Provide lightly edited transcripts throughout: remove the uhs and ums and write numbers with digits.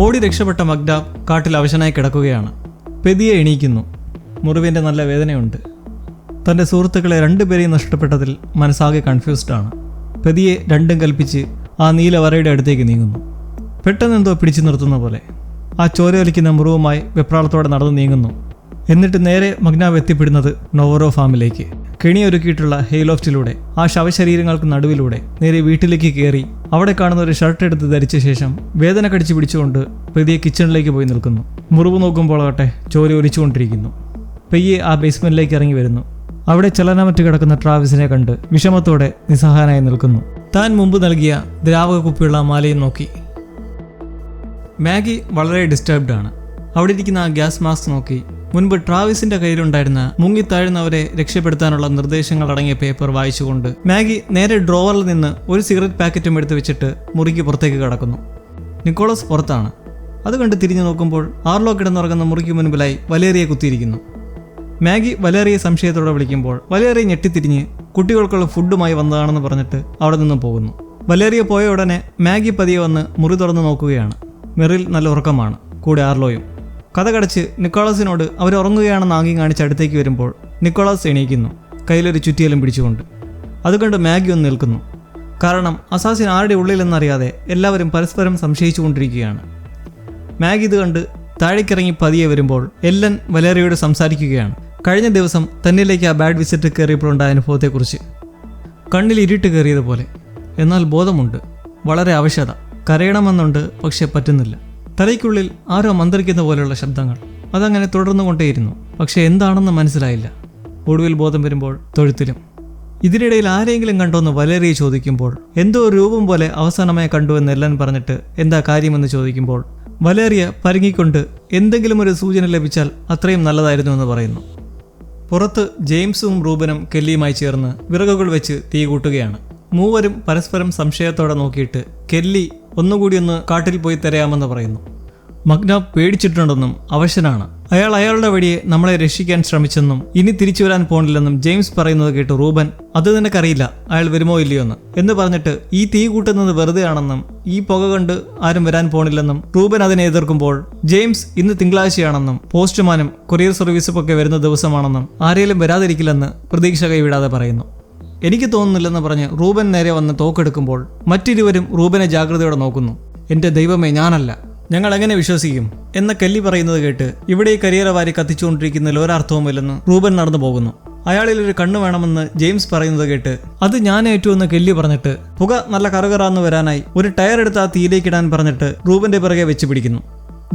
ഓടി രക്ഷപ്പെട്ട മഗ്നാബ് കാട്ടിൽ അവശനായി കിടക്കുകയാണ്. പെതിയെ എണീക്കുന്നു. മുറിവിൻ്റെ നല്ല വേദനയുണ്ട്. തൻ്റെ സുഹൃത്തുക്കളെ രണ്ടുപേരെയും നഷ്ടപ്പെട്ടതിൽ മനസ്സാകെ കൺഫ്യൂസ്ഡാണ്. പെതിയെ രണ്ടും കൽപ്പിച്ച് ആ നീല വരയുടെ അടുത്തേക്ക് നീങ്ങുന്നു. പെട്ടെന്നെന്തോ പിടിച്ചു നിർത്തുന്ന പോലെ ആ ചോരയൊലിക്കുന്ന മുറിവുമായി വെപ്രാളത്തോടെ നടന്നു നീങ്ങുന്നു. എന്നിട്ട് നേരെ മഗ്നാബ് എത്തിപ്പെടുന്നത് നൊവോറോ ഫാമിലേക്ക്. കെണിയൊരുക്കിയിട്ടുള്ള ഹെയ്ലോഫ്റ്റിലൂടെ ആ ശവശരീരങ്ങൾക്ക് നടുവിലൂടെ നേരെ വീട്ടിലേക്ക് കയറി അവിടെ കാണുന്ന ഒരു ഷർട്ട് എടുത്ത് ധരിച്ച ശേഷം വേദന കടിച്ചു പിടിച്ചുകൊണ്ട് പെയ്യെ കിച്ചണിലേക്ക് പോയി നിൽക്കുന്നു. മുറിവ് നോക്കുമ്പോൾ ആകട്ടെ ചോര ഒലിച്ചുകൊണ്ടിരിക്കുന്നു. പെയ്യെ ആ ബേസ്മെന്റിലേക്ക് ഇറങ്ങി വരുന്നു. അവിടെ ചലനമറ്റ് കിടക്കുന്ന ട്രാവിസിനെ കണ്ട് വിഷമത്തോടെ നിസ്സഹായനായി നിൽക്കുന്നു. താൻ മുമ്പ് നൽകിയ ദ്രാവക കുപ്പിയുള്ള മാലയും നോക്കി. മാഗി വളരെ ഡിസ്റ്റർബ്ഡ് ആണ്. അവിടെ ഇരിക്കുന്ന ആ ഗ്യാസ് മാസ്ക് നോക്കി മുൻപ് ട്രാവിസിന്റെ കയ്യിലുണ്ടായിരുന്ന മുങ്ങിത്താഴുന്നവരെ രക്ഷപ്പെടുത്താനുള്ള നിർദ്ദേശങ്ങൾ അടങ്ങിയ പേപ്പർ വായിച്ചുകൊണ്ട് മാഗി നേരെ ഡ്രോവറിൽ നിന്ന് ഒരു സിഗരറ്റ് പാക്കറ്റും എടുത്ത് വെച്ചിട്ട് മുറിക്ക് പുറത്തേക്ക് കടക്കുന്നു. നിക്കോളസ് പുറത്താണ്. അത് കണ്ട് തിരിഞ്ഞു നോക്കുമ്പോൾ ആർലോ കിടന്നുറങ്ങുന്ന മുറിക്ക് മുൻപിലായി വലേറിയെ കുത്തിയിരിക്കുന്നു. മാഗി വലേറിയെ സംശയത്തോടെ വിളിക്കുമ്പോൾ വലേറിയെ ഞെട്ടിത്തിരിഞ്ഞ് കുട്ടികൾക്കുള്ള ഫുഡുമായി വന്നതാണെന്ന് പറഞ്ഞിട്ട് അവിടെ നിന്നും പോകുന്നു. വലേറിയ പോയ ഉടനെ മാഗി പതിയെ വന്ന് മുറി തുറന്ന് നോക്കുകയാണ്. മെറിൽ നല്ല ഉറക്കമാണ്, കൂടെ ആർലോയും. കഥ കടച്ച് നിക്കോളസിനോട് അവർ ഉറങ്ങുകയാണെന്ന് ആംഗ്യം കാണിച്ച് അടുത്തേക്ക് വരുമ്പോൾ നിക്കോളാസ് എണീക്കുന്നു, കയ്യിലൊരു ചുറ്റിയെല്ലാം പിടിച്ചുകൊണ്ട്. അതുകൊണ്ട് മാഗി ഒന്ന് നിൽക്കുന്നു. കാരണം അസാസിൻ ആരുടെ ഉള്ളിലെന്നറിയാതെ എല്ലാവരും പരസ്പരം സംശയിച്ചു കൊണ്ടിരിക്കുകയാണ്. മാഗി ഇത് കണ്ട് താഴേക്കിറങ്ങി പതിയെ വരുമ്പോൾ എല്ലൻ വലേറിയോട് സംസാരിക്കുകയാണ്. കഴിഞ്ഞ ദിവസം തന്നിലേക്ക് ആ ബാഡ് വിസിറ്റ് കയറിയപ്പോഴുണ്ടായ അനുഭവത്തെക്കുറിച്ച്. കണ്ണിൽ ഇരുട്ട് കയറിയതുപോലെ, എന്നാൽ ബോധമുണ്ട്, വളരെ അവശത. കരയണമെന്നുണ്ട്, പക്ഷെ പറ്റുന്നില്ല. തലയ്ക്കുള്ളിൽ ആരോ മന്ത്രിക്കുന്ന പോലെയുള്ള ശബ്ദങ്ങൾ. അതങ്ങനെ തുടർന്നുകൊണ്ടേയിരുന്നു, പക്ഷെ എന്താണെന്ന് മനസ്സിലായില്ല. ഒടുവിൽ ബോധം വരുമ്പോൾ തൊഴുത്തിലും. ഇതിനിടയിൽ ആരെങ്കിലും കണ്ടോന്ന് വലേറിയെ ചോദിക്കുമ്പോൾ എന്തോ രൂപം പോലെ അവസാനമായി കണ്ടുവെന്ന് എല്ലൻ പറഞ്ഞിട്ട് എന്താ കാര്യമെന്ന് ചോദിക്കുമ്പോൾ വലേറിയ പരുങ്ങിക്കൊണ്ട് എന്തെങ്കിലും ഒരു സൂചന ലഭിച്ചാൽ അത്രയും നല്ലതായിരുന്നു എന്ന് പറയുന്നു. പുറത്ത് ജെയിംസും റൂബനും കെല്ലിയുമായി ചേർന്ന് വിറകുകൾ വെച്ച് തീ കൂട്ടുകയാണ്. മൂവരും പരസ്പരം സംശയത്തോടെ നോക്കിയിട്ട് കെല്ലി ഒന്നുകൂടി ഒന്ന് കാട്ടിൽ പോയി തരയാമെന്ന് പറയുന്നു. മഗ്നാബ് പേടിച്ചിട്ടുണ്ടെന്നും അവശനാണ്. അയാൾ അയാളുടെ വഴിയെ നമ്മളെ രക്ഷിക്കാൻ ശ്രമിച്ചെന്നും ഇനി തിരിച്ചു വരാൻ പോണില്ലെന്നും ജെയിംസ് പറയുന്നത് കേട്ട് റൂബൻ അത് നിനക്കറിയില്ല അയാൾ വരുമോ ഇല്ലയോ എന്ന് പറഞ്ഞിട്ട് ഈ തീ കൂട്ടുന്നത് വെറുതെ ആണെന്നും ഈ പുക കണ്ട് ആരും വരാൻ പോണില്ലെന്നും റൂബൻ അതിനെ എതിർക്കുമ്പോൾ ജെയിംസ് ഇന്ന് തിങ്കളാഴ്ചയാണെന്നും പോസ്റ്റ്മാനും കൊറിയർ സർവീസും ഒക്കെ വരുന്ന ദിവസമാണെന്നും ആരെങ്കിലും വരാതിരിക്കില്ലെന്ന് പ്രതീക്ഷ കൈവിടാതെ പറയുന്നു. എനിക്ക് തോന്നുന്നില്ലെന്ന് പറഞ്ഞ് റൂബൻ നേരെ വന്ന് തോക്കെടുക്കുമ്പോൾ മറ്റിരുവരും റൂബനെ ജാഗ്രതയോടെ നോക്കുന്നു. എൻ്റെ ദൈവമേ, ഞാനല്ല, ഞങ്ങൾ എങ്ങനെ വിശ്വസിക്കും എന്ന കെല്ലി പറയുന്നത് കേട്ട് ഇവിടെ ഈ കരിയറ വാരി കത്തിച്ചുകൊണ്ടിരിക്കുന്നതിൽ ഒരർത്ഥവുമില്ലെന്ന് റൂബൻ നടന്നു പോകുന്നു. അയാളിൽ ഒരു കണ്ണ് വേണമെന്ന് ജെയിംസ് പറയുന്നത് കേട്ട് അത് ഞാൻ ഏറ്റുവെന്ന് കെല്ലി പറഞ്ഞിട്ട് പുക നല്ല കറുകറാന്ന് വരാനായി ഒരു ടയർ എടുത്ത് ആ തീയിലേക്കിടാൻ പറഞ്ഞിട്ട് റൂബന്റെ പിറകെ വെച്ച് പിടിക്കുന്നു.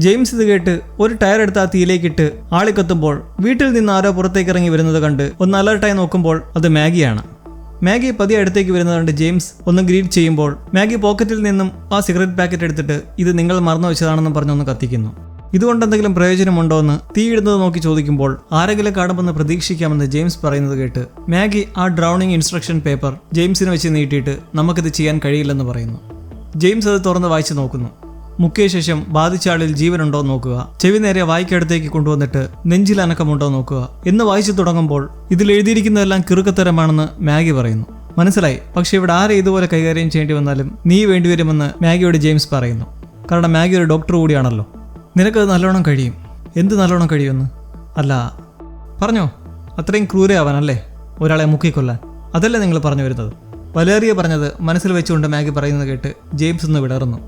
ജെയിംസ് ഇത് കേട്ട് ഒരു ടയർ എടുത്ത് ആ തീയിലേക്കിട്ട് ആളിക്കത്തുമ്പോൾ വീട്ടിൽ നിന്ന് ആരോ പുറത്തേക്ക് ഇറങ്ങി വരുന്നത് കണ്ട് ഒന്ന് അലർട്ടായി നോക്കുമ്പോൾ അത് മാഗിയാണ്. മാഗി പതിയെ അടുത്തേക്ക് വരുന്നത് കണ്ട് ജെയിംസ് ഒന്ന് ഗ്രീറ്റ് ചെയ്യുമ്പോൾ മാഗി പോക്കറ്റിൽ നിന്നും ആ സിഗരറ്റ് പാക്കറ്റ് എടുത്തിട്ട് ഇത് നിങ്ങൾ മറന്നു വെച്ചതാണെന്ന് പറഞ്ഞൊന്ന് കത്തിക്കുന്നു. ഇതുകൊണ്ട് എന്തെങ്കിലും പ്രയോജനമുണ്ടോ എന്ന് തീയിടുന്നത് നോക്കി ചോദിക്കുമ്പോൾ ആരെങ്കിലും കാണുമെന്ന് പ്രതീക്ഷിക്കാമെന്ന് ജെയിംസ് പറയുന്നത് കേട്ട് മാഗി ആ ഡ്രൗണിങ് ഇൻസ്ട്രക്ഷൻ പേപ്പർ ജെയിംസിന് വെച്ച് നീട്ടിയിട്ട് നമുക്കിത് ചെയ്യാൻ കഴിയില്ലെന്ന് പറയുന്നു. ജെയിംസ് അത് തുറന്ന് വായിച്ചു നോക്കുന്നു. മുക്കിയ ശേഷം ബാധിച്ച ആളിൽ ജീവനുണ്ടോ നോക്കുക, ചെവി നേരെ വായിക്കടുത്തേക്ക് കൊണ്ടുവന്നിട്ട് നെഞ്ചിൽ അനക്കമുണ്ടോ നോക്കുക എന്ന് വായിച്ചു തുടങ്ങുമ്പോൾ ഇതിൽ എഴുതിയിരിക്കുന്നതെല്ലാം കിറുക്കത്തരമാണെന്ന് മാഗി പറയുന്നു. മനസ്സിലായി, പക്ഷെ ഇവിടെ ആരെ ഇതുപോലെ കൈകാര്യം ചെയ്യേണ്ടി വന്നാലും നീ വേണ്ടിവരുമെന്ന് മാഗിയോട് ജെയിംസ് പറയുന്നു. കാരണം മാഗി ഒരു ഡോക്ടർ കൂടിയാണല്ലോ. നിനക്കത് നല്ലോണം കഴിയും. എന്ത് നല്ലോണം കഴിയുമെന്ന്? അല്ല, പറഞ്ഞോ, അത്രയും ക്രൂരയാവാനല്ലേ ഒരാളെ മുക്കിക്കൊല്ലാൻ? അതല്ലേ നിങ്ങൾ പറഞ്ഞു വരുന്നത്? വലേറിയ പറഞ്ഞത് മനസ്സിൽ വെച്ചുകൊണ്ട് മാഗി പറയുന്നത് കേട്ട് ജെയിംസ് ഒന്ന് വിടർന്നു.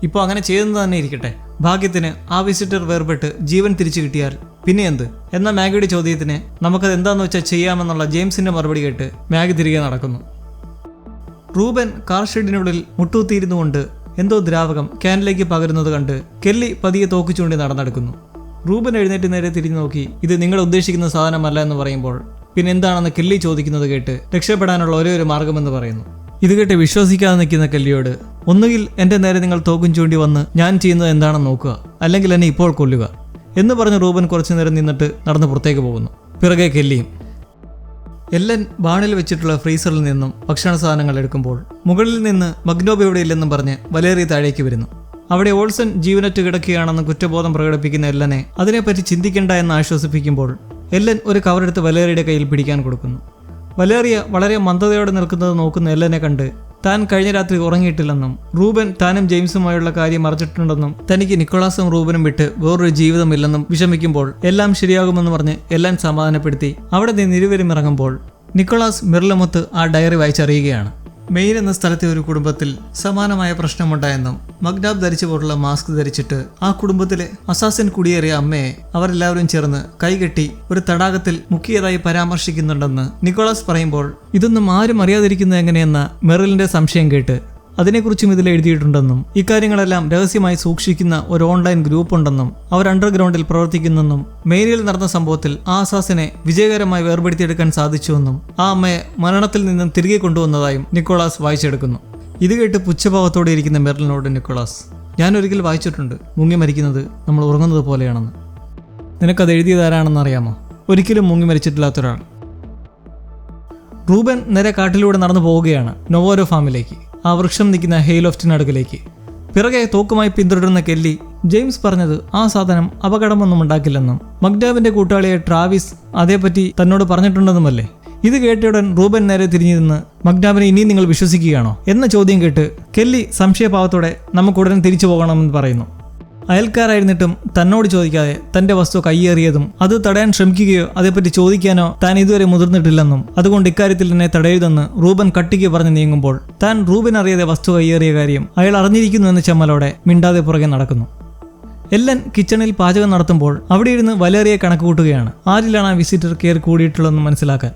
ഇപ്പോൾ അങ്ങനെ ചെയ്തെന്ന് തന്നെ ഇരിക്കട്ടെ, ഭാഗ്യത്തിന് ആ വിസിറ്റർ വേർപെട്ട് ജീവൻ തിരിച്ചു കിട്ടിയാൽ പിന്നെ എന്ത് എന്ന മാഗിയുടെ ചോദ്യത്തിന് നമുക്കത് എന്താണെന്ന് വെച്ചാൽ ചെയ്യാമെന്നുള്ള ജെയിംസിന്റെ മറുപടി കേട്ട് മാഗി തിരികെ നടക്കുന്നു. റൂബൻ കാർ ഷെഡിനുള്ളിൽ മുട്ടൂത്തിയിരുന്നു കൊണ്ട് എന്തോ ദ്രാവകം ക്യാനിലേക്ക് പകരുന്നത് കണ്ട് കെല്ലി പതിയെ തോക്കിച്ചുകൊണ്ട് നടന്നെടുക്കുന്നു. റൂബൻ എഴുന്നേറ്റ് നേരെ തിരിഞ്ഞു നോക്കി ഇത് നിങ്ങൾ ഉദ്ദേശിക്കുന്ന സാധനമല്ല എന്ന് പറയുമ്പോൾ പിന്നെ എന്താണെന്ന് കെല്ലി ചോദിക്കുന്നത് കേട്ട് രക്ഷപ്പെടാനുള്ള ഒരേ ഒരു മാർഗമെന്ന് പറയുന്നു. ഇത് കേട്ട് വിശ്വസിക്കാതെ നിൽക്കുന്ന കെല്ലിയോട് ഒന്നുകിൽ എൻ്റെ നേരെ നിങ്ങൾ തോക്കും ചൂണ്ടി വന്ന് ഞാൻ ചെയ്യുന്നത് എന്താണെന്ന് നോക്കുക, അല്ലെങ്കിൽ എന്നെ ഇപ്പോൾ കൊല്ലുക എന്ന് പറഞ്ഞ് റൂബൻ കുറച്ചു നേരം നിന്നിട്ട് നടന്ന് പുറത്തേക്ക് പോകുന്നു. പിറകെ കെല്ലിയും. എല്ലൻ ബാണിൽ വെച്ചിട്ടുള്ള ഫ്രീസറിൽ നിന്നും ഭക്ഷണ സാധനങ്ങൾ എടുക്കുമ്പോൾ മുകളിൽ നിന്ന് മഗ്നോബ് ഇവിടെ ഇല്ലെന്നും പറഞ്ഞ് വലേറി താഴേക്ക് വരുന്നു. അവിടെ ഓൾസൺ ജീവനറ്റ് കിടക്കുകയാണെന്ന് കുറ്റബോധം പ്രകടിപ്പിക്കുന്ന എല്ലനെ അതിനെപ്പറ്റി ചിന്തിക്കേണ്ട എന്ന് ആശ്വസിപ്പിക്കുമ്പോൾ എല്ലൻ ഒരു കവറെടുത്ത് വലേറിയുടെ കയ്യിൽ പിടിക്കാൻ കൊടുക്കുന്നു. വലേറിയ വളരെ മന്ദതയോടെ നിൽക്കുന്നത് നോക്കുന്ന എല്ലനെ കണ്ട് താൻ കഴിഞ്ഞ രാത്രി ഉറങ്ങിയിട്ടില്ലെന്നും റൂബൻ താനും ജെയിംസുമായുള്ള കാര്യം മറച്ചിട്ടുണ്ടെന്നും തനിക്ക് നിക്കോളാസും റൂബനും വിട്ട് വേറൊരു ജീവിതമില്ലെന്നും വിഷമിക്കുമ്പോൾ എല്ലാം ശരിയാകുമെന്ന് പറഞ്ഞ് എല്ലാം സമാധാനപ്പെടുത്തി അവിടെ നിന്ന് ഇരുവരും ഇറങ്ങുമ്പോൾ നിക്കോളാസ് മെറിലുമൊത്ത് ആ ഡയറി വായിച്ചറിയുകയാണ്. മെയിൻ എന്ന സ്ഥലത്തെ ഒരു കുടുംബത്തിൽ സമാനമായ പ്രശ്നമുണ്ടായെന്നും മഗ്ഡാബ് ധരിച്ചു പോലുള്ള മാസ്ക് ധരിച്ചിട്ട് ആ കുടുംബത്തിലെ അസാസിൻ കുടിയേറിയ അമ്മയെ അവരെല്ലാവരും ചേർന്ന് കൈകെട്ടി ഒരു തടാകത്തിൽ മുക്കിയതായി പരാമർശിക്കുന്നുണ്ടെന്ന് നിക്കോളാസ് പറയുമ്പോൾ ഇതൊന്നും ആരും അറിയാതിരിക്കുന്നത് എങ്ങനെയെന്ന മെറിലിന്റെ സംശയം കേട്ട് അതിനെക്കുറിച്ചും ഇതിൽ എഴുതിയിട്ടുണ്ടെന്നും ഇക്കാര്യങ്ങളെല്ലാം രഹസ്യമായി സൂക്ഷിക്കുന്ന ഒരു ഓൺലൈൻ ഗ്രൂപ്പ് ഉണ്ടെന്നും അവർ അണ്ടർഗ്രൗണ്ടിൽ പ്രവർത്തിക്കുന്നെന്നും മെയിനിൽ നടന്ന സംഭവത്തിൽ ആ അസാസിനെ വിജയകരമായി വേർപെടുത്തിയെടുക്കാൻ സാധിച്ചുവെന്നും ആ അമ്മയെ മരണത്തിൽ നിന്നും തിരികെ കൊണ്ടുവന്നതായും നിക്കോളാസ് വായിച്ചെടുക്കുന്നു. ഇത് കേട്ട് പുച്ഛഭാവത്തോടെ ഇരിക്കുന്ന മെറിലിനോട് നിക്കോളാസ്, ഞാനൊരിക്കൽ വായിച്ചിട്ടുണ്ട് മുങ്ങി മരിക്കുന്നത് നമ്മൾ ഉറങ്ങുന്നത് പോലെയാണെന്ന്. നിനക്കത് എഴുതിയതാരാണെന്ന് അറിയാമോ? ഒരിക്കലും മുങ്ങി മരിച്ചിട്ടില്ലാത്തൊരാൾ. റൂബൻ നേരെ കാട്ടിലൂടെ നടന്നു പോവുകയാണ് നൊവോരോ ഫാമിലേക്ക്, ആ വൃക്ഷം നിൽക്കുന്ന ഹെയ്ലോഫ്റ്റിനടുക്കിലേക്ക്. പിറകെ തോക്കുമായി പിന്തുടരുന്ന കെല്ലി ജെയിംസ് പറഞ്ഞത് ആ സാധനം അപകടമൊന്നും ഉണ്ടാക്കില്ലെന്നും മഗ്ഡാബിന്റെ കൂട്ടാളിയെ ട്രാവിസ് അതേപ്പറ്റി തന്നോട് പറഞ്ഞിട്ടുണ്ടെന്നുമല്ലേ. ഇത് കേട്ടയുടൻ റൂബൻ നേരെ തിരിഞ്ഞു നിന്ന് മഗ്ഡാബിനെ ഇനിയും നിങ്ങൾ വിശ്വസിക്കുകയാണോ എന്ന ചോദ്യം കേട്ട് കെല്ലി സംശയഭാവത്തോടെ നമുക്കുടൻ തിരിച്ചു പോകണമെന്ന് പറയുന്നു. അയൽക്കാരായിരുന്നിട്ടും തന്നോട് ചോദിക്കാതെ തന്റെ വസ്തു കയ്യേറിയതും അത് തടയാൻ ശ്രമിക്കുകയോ അതേപ്പറ്റി ചോദിക്കാനോ താൻ ഇതുവരെ മുതിർന്നിട്ടില്ലെന്നും അതുകൊണ്ട് ഇക്കാര്യത്തിൽ തന്നെ തടയരുതെന്ന് റൂബൻ കട്ടിക്ക് പറഞ്ഞു നീങ്ങുമ്പോൾ താൻ റൂബൻ അറിയാതെ വസ്തു കയ്യേറിയ കാര്യം അയാൾ അറിഞ്ഞിരിക്കുന്നു എന്ന ചമ്മലോടെ മിണ്ടാതെ പുറകെ നടക്കുന്നു. എല്ലൻ കിച്ചണിൽ പാചകം നടത്തുമ്പോൾ അവിടെ ഇരുന്ന് വലേറിയെ കണക്ക് കൂട്ടുകയാണ്, ആരിലാണ് ആ വിസിറ്റർ കയറി കൂടിയിട്ടുള്ളതെന്ന് മനസ്സിലാക്കാൻ.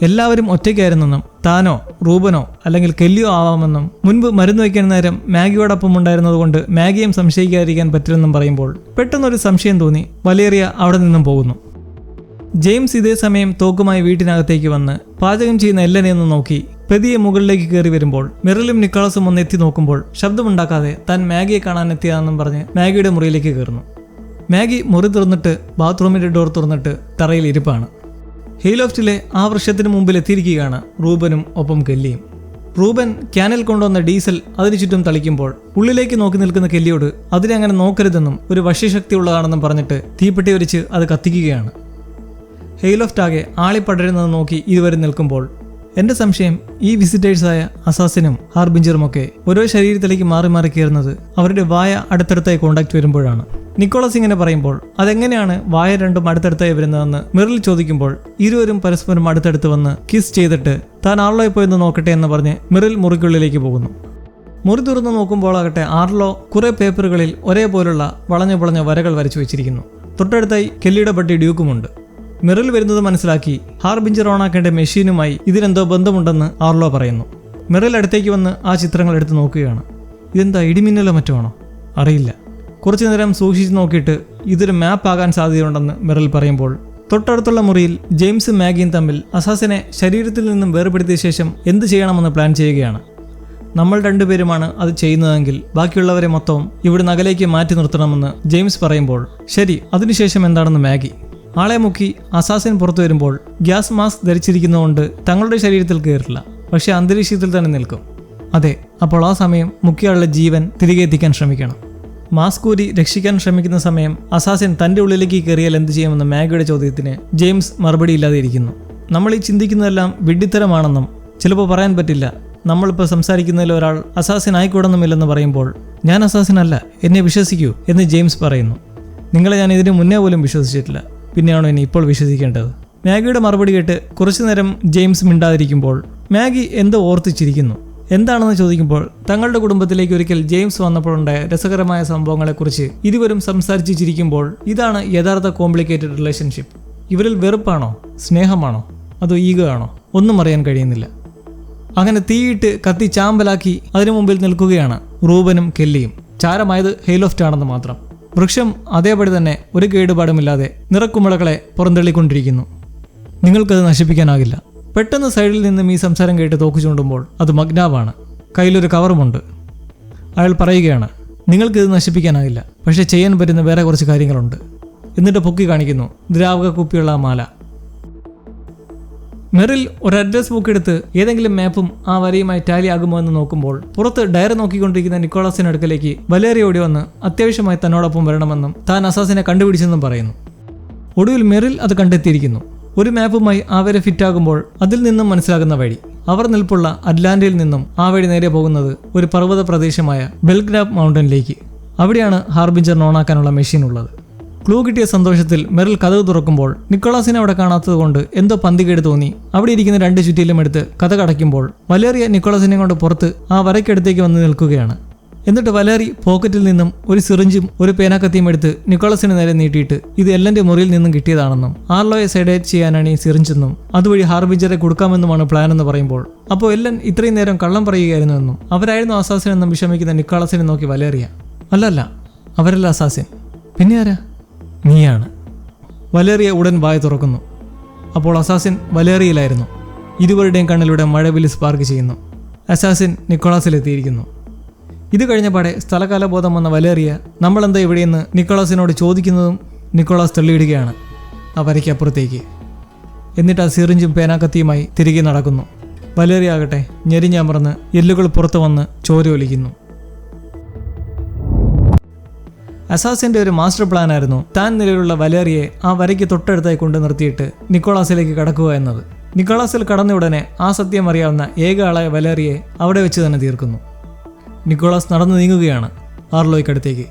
എല്ലാവരും ഒറ്റയ്ക്കായിരുന്നെന്നും താനോ റൂബനോ അല്ലെങ്കിൽ കെല്ലിയോ ആവാമെന്നും മുൻപ് മരുന്ന് വയ്ക്കാൻ നേരം മാഗിയോടൊപ്പം ഉണ്ടായിരുന്നതുകൊണ്ട് മാഗിയും സംശയിക്കാതിരിക്കാൻ പറ്റില്ലെന്നും പറയുമ്പോൾ പെട്ടെന്നൊരു സംശയം തോന്നി വലേറിയ അവിടെ നിന്നും പോകുന്നു. ജെയിംസ് ഇതേ സമയം തോക്കുമായി വീട്ടിനകത്തേക്ക് വന്ന് പാചകം ചെയ്യുന്ന എല്ലനെ ഒന്ന് നോക്കി പ്രതിയെ മുകളിലേക്ക് കയറി വരുമ്പോൾ മെറിലും നിക്കോളസും ഒന്ന് എത്തി നോക്കുമ്പോൾ ശബ്ദമുണ്ടാക്കാതെ താൻ മാഗിയെ കാണാൻ എത്തിയതാണെന്നും പറഞ്ഞ് മാഗിയുടെ മുറിയിലേക്ക് കയറുന്നു. മാഗി മുറി തുറന്നിട്ട് ബാത്റൂമിന്റെ ഡോർ തുറന്നിട്ട് തറയിൽ ഇരിപ്പാണ്. ഹെയ്ലോഫ്റ്റിലെ ആ വൃക്ഷത്തിന് മുമ്പിൽ എത്തിയിരിക്കുകയാണ് റൂബനും ഒപ്പം കെല്ലിയും. റൂബൻ ക്യാനിൽ കൊണ്ടുവന്ന ഡീസൽ അതിനു ചുറ്റും തളിക്കുമ്പോൾ ഉള്ളിലേക്ക് നോക്കി നിൽക്കുന്ന കെല്ലിയോട് അതിനെ അങ്ങനെ നോക്കരുതെന്നും ഒരു വശ്യശക്തി ഉള്ളതാണെന്നും പറഞ്ഞിട്ട് തീപ്പെട്ടി വരിച്ച് അത് കത്തിക്കുകയാണ്. ഹെയ്ലോഫ്റ്റ് ആകെ ആളിപ്പടരുന്നത് നോക്കി ഇതുവരെ നിൽക്കുമ്പോൾ എൻ്റെ സംശയം ഈ വിസിറ്റേഴ്സായ അസാസിനും ഹാർബിഞ്ചറുമൊക്കെ ഓരോ ശരീരത്തിലേക്ക് മാറി മാറി കയറുന്നത് അവരുടെ വായ അടുത്തടുത്തായി കോണ്ടാക്ട് വരുമ്പോഴാണ്. നിക്കോളസ് ഇങ്ങനെ പറയുമ്പോൾ അതെങ്ങനെയാണ് വായ രണ്ടും അടുത്തടുത്തായി വരുന്നതെന്ന് മെറിൽ ചോദിക്കുമ്പോൾ ഇരുവരും പരസ്പരം അടുത്തടുത്ത് വന്ന് കിസ് ചെയ്തിട്ട് താൻ ആർലോയെ പോയെന്ന് നോക്കട്ടെ എന്ന് പറഞ്ഞ് മെറിൽ മുറിക്കുള്ളിലേക്ക് പോകുന്നു. മുറി തുറന്ന് നോക്കുമ്പോഴാകട്ടെ ആർലോ കുറെ പേപ്പറുകളിൽ ഒരേപോലുള്ള വളഞ്ഞ പുളഞ്ഞ വരകൾ വരച്ചു വെച്ചിരിക്കുന്നു. തൊട്ടടുത്തായി കെല്ലിയുടെ പട്ടി ഡ്യൂക്കുമുണ്ട്. മെറിൽ വരുന്നത് മനസ്സിലാക്കി ഹാർബിഞ്ചർ ഓണാക്കേണ്ട മെഷീനുമായി ഇതിനെന്തോ ബന്ധമുണ്ടെന്ന് ആർലോ പറയുന്നു. മെറിൽ അടുത്തേക്ക് വന്ന് ആ ചിത്രങ്ങൾ എടുത്ത് നോക്കുകയാണ്. ഇതെന്താ ഇടിമിന്നലോ മറ്റോ ആണോ? അറിയില്ല. കുറച്ചു നേരം സൂക്ഷിച്ച് നോക്കിയിട്ട് ഇതൊരു മാപ്പ് ആകാൻ സാധ്യതയുണ്ടെന്ന് മെറിൽ പറയുമ്പോൾ തൊട്ടടുത്തുള്ള മുറിയിൽ ജെയിംസും മാഗിയും തമ്മിൽ അസാസിനെ ശരീരത്തിൽ നിന്നും വേർപെടുത്തിയ ശേഷം എന്ത് ചെയ്യണമെന്ന് പ്ലാൻ ചെയ്യുകയാണ്. നമ്മൾ രണ്ടുപേരുമാണ് അത് ചെയ്യുന്നതെങ്കിൽ ബാക്കിയുള്ളവരെ മൊത്തവും ഇവിടെ നഗലേക്ക് മാറ്റി നിർത്തണമെന്ന് ജെയിംസ് പറയുമ്പോൾ ശരി, അതിനുശേഷം എന്താണെന്ന് മാഗി. ആളെ മുക്കി അസാസിൻ പുറത്തു വരുമ്പോൾ ഗ്യാസ് മാസ്ക് ധരിച്ചിരിക്കുന്നതുകൊണ്ട് തങ്ങളുടെ ശരീരത്തിൽ കയറില്ല, പക്ഷെ അന്തരീക്ഷത്തിൽ തന്നെ നിൽക്കും. അതെ, അപ്പോൾ ആ സമയം മുക്കിയാളുടെ ജീവൻ തിരികെ എത്തിക്കാൻ ശ്രമിക്കണം. മാസ്ക് ഊരി രക്ഷിക്കാൻ ശ്രമിക്കുന്ന സമയം അസാസിൻ തൻ്റെ ഉള്ളിലേക്ക് കയറിയാൽ എന്ത് ചെയ്യുമെന്ന് മാഗിയുടെ ചോദ്യത്തിന് ജെയിംസ് മറുപടിയില്ലാതെ ഇരിക്കുന്നു. നമ്മൾ ഈ ചിന്തിക്കുന്നതെല്ലാം വിഡ്ഢിത്തരമാണെന്നും ചിലപ്പോൾ പറയാൻ പറ്റില്ല. നമ്മളിപ്പോൾ സംസാരിക്കുന്നതിൽ ഒരാൾ അസാസിൻ ആയിക്കൂടുന്നുമില്ലെന്ന് പറയുമ്പോൾ ഞാൻ അസാസിനല്ല, എന്നെ വിശ്വസിക്കൂ എന്ന് ജെയിംസ് പറയുന്നു. നിങ്ങളെ ഞാൻ ഇതിന് മുന്നേ പോലും വിശ്വസിച്ചിട്ടില്ല, പിന്നെയാണോ ഇനി ഇപ്പോൾ വിശ്വസിക്കേണ്ടത്? മാഗിയുടെ മറുപടി കേട്ട് കുറച്ചു നേരം ജെയിംസ് മിണ്ടാതിരിക്കുമ്പോൾ മാഗി എന്തോ ഓർത്തിച്ചിരിക്കുന്നു. എന്താണെന്ന് ചോദിക്കുമ്പോൾ തങ്ങളുടെ കുടുംബത്തിലേക്ക് ഒരിക്കൽ ജെയിംസ് വന്നപ്പോഴുണ്ടായ രസകരമായ സംഭവങ്ങളെക്കുറിച്ച് ഇരുവരും സംസാരിച്ച് ചിരിക്കുമ്പോൾ ഇതാണ് യഥാർത്ഥ കോംപ്ലിക്കേറ്റഡ് റിലേഷൻഷിപ്പ്. ഇവരിൽ വെറുപ്പാണോ, സ്നേഹമാണോ, അതോ ഈഗോ ആണോ? ഒന്നും അറിയാൻ കഴിയുന്നില്ല. അങ്ങനെ തീയിട്ട് കത്തി ചാമ്പലാക്കി അതിനു മുമ്പിൽ നിൽക്കുകയാണ് റൂബനും കെല്ലിയും. ചാരമായത് ഹെയ്ലോഫ്റ്റ് ആണെന്ന് മാത്രം. വൃക്ഷം അതേപടി തന്നെ ഒരു കേടുപാടുമില്ലാതെ നിറക്കുമിളകളെ പുറന്തള്ളിക്കൊണ്ടിരിക്കുന്നു. നിങ്ങൾക്കത് നശിപ്പിക്കാനാകില്ല. പെട്ടെന്ന് സൈഡിൽ നിന്നും ഈ സംസാരം കേട്ട് തോക്ക് ചൂണ്ടുമ്പോൾ അത് മഗ്നാബാണ്. കയ്യിലൊരു കവറുമുണ്ട്. അയാൾ പറയുകയാണ്, നിങ്ങൾക്കിത് നശിപ്പിക്കാനാകില്ല, പക്ഷേ ചെയ്യാൻ പറ്റുന്ന വേറെ കുറച്ച് കാര്യങ്ങളുണ്ട്. എന്നിട്ട് പൊക്കി കാണിക്കുന്നു ദ്രാവക കുപ്പിയുള്ള ആ മാല. മെറിൽ ഒരു അഡ്രസ് ബുക്ക് എടുത്ത് ഏതെങ്കിലും മാപ്പും ആ വരയുമായി ടാലി ആകുമോ എന്ന് നോക്കുമ്പോൾ പുറത്ത് ഡയറി നോക്കിക്കൊണ്ടിരിക്കുന്ന നിക്കോളസിന് അടുക്കലേക്ക് വലേറിയ ഓടി വന്ന് അത്യാവശ്യമായി തന്നോടൊപ്പം വരണമെന്നും താൻ അസാസിനെ കണ്ടുപിടിച്ചെന്നും പറയുന്നു. ഒടുവിൽ മെറിൽ അത് കണ്ടെത്തിയിരിക്കുന്നു. ഒരു മാപ്പുമായി ആ വര ഫിറ്റാകുമ്പോൾ അതിൽ നിന്നും മനസ്സിലാകുന്ന വഴി അവർ നിൽപ്പുള്ള അറ്റ്ലാന്റയിൽ നിന്നും ആ വഴി നേരെ പോകുന്നത് ഒരു പർവ്വത പ്രദേശമായ ബെൽഗ്രാബ് മൗണ്ടനിലേക്ക്. അവിടെയാണ് ഹാർബിഞ്ചർ ഓണാക്കാനുള്ള മെഷീൻ ഉള്ളത്. ക്ലൂ കിട്ടിയ സന്തോഷത്തിൽ മെറിൽ കതക് തുറക്കുമ്പോൾ നിക്കോളാസിനെ അവിടെ കാണാത്തത് കൊണ്ട് എന്തോ പന്തികേട് തോന്നി അവിടെ ഇരിക്കുന്ന 2 ചുറ്റിലും എടുത്ത് കഥ കടയ്ക്കുമ്പോൾ വലേറിയ നിക്കോളാസിനെ കൊണ്ട് പുറത്ത് ആ വരയ്ക്കടുത്തേക്ക് വന്ന് നിൽക്കുകയാണ്. എന്നിട്ട് വലേറി പോക്കറ്റിൽ നിന്നും ഒരു സിറിഞ്ചും ഒരു പേനാക്കത്തിയും എടുത്ത് നിക്കോളസിന് നേരെ നീട്ടിയിട്ട് ഇത് എല്ലന്റെ മുറിയിൽ നിന്നും കിട്ടിയതാണെന്നും ആർലോയെ സെഡേറ്റ് ചെയ്യാനാണ് ഈ സിറിഞ്ചെന്നും അതുവഴി ഹാർബിഞ്ചറെ കൊടുക്കാമെന്നുമാണ് പ്ലാൻ എന്ന് പറയുമ്പോൾ അപ്പോൾ എല്ലൻ ഇത്രയും നേരം കള്ളം പറയുകയായിരുന്നുവെന്നും അവരായിരുന്നു അസാസിൻ എന്നും വിഷമിക്കുന്ന നിക്കോളസിനെ നോക്കി വലേറിയ അല്ലല്ല അവരല്ല അസാസിൻ പിന്നെ ആരാ നീയാണ്. വലേറിയ ഉടൻ വായ തുറക്കുന്നു. അപ്പോൾ അസാസിൻ വലേറിയയിലായിരുന്നു. ഇരുവരുടെയും കണ്ണിലൂടെ മഴവില് സ്പാർക്ക് ചെയ്യുന്നു. അസാസിൻ നിക്കോളാസിലെത്തിയിരിക്കുന്നു. ഇത് കഴിഞ്ഞപാടെ സ്ഥലകാലബോധം വന്ന വലേറിയ നമ്മളെന്താ ഇവിടെയെന്ന് നിക്കോളാസിനോട് ചോദിക്കുന്നതും നിക്കോളാസ് തള്ളിയിടുകയാണ് ആ വരയ്ക്കപ്പുറത്തേക്ക്. എന്നിട്ട് ആ സിറിഞ്ചും പേനാക്കത്തിയുമായി തിരികെ നടക്കുന്നു. വലേറിയ ആകട്ടെ ഞെരിഞ്ഞമർന്ന് എല്ലുകൾ പുറത്തു വന്ന് ചോര ഒലിക്കുന്നു. അസാസിന്റെ ഒരു മാസ്റ്റർ പ്ലാൻ ആയിരുന്നു താൻ നിലയിലുള്ള വലേറിയെ ആ വരയ്ക്ക് തൊട്ടടുത്തായി കൊണ്ട് നിർത്തിയിട്ട് നിക്കോളാസിലേക്ക് കടക്കുക എന്നത്. നിക്കോളാസിൽ കടന്ന ഉടനെ ആ സത്യം അറിയാവുന്ന ഏക ആളായ വലേറിയെ അവിടെ വെച്ച് തന്നെ തീർക്കുന്നു. നിക്കോളാസ് നടന്നു നീങ്ങുകയാണ് ആർലോയ്ക്കടുത്തേക്ക്.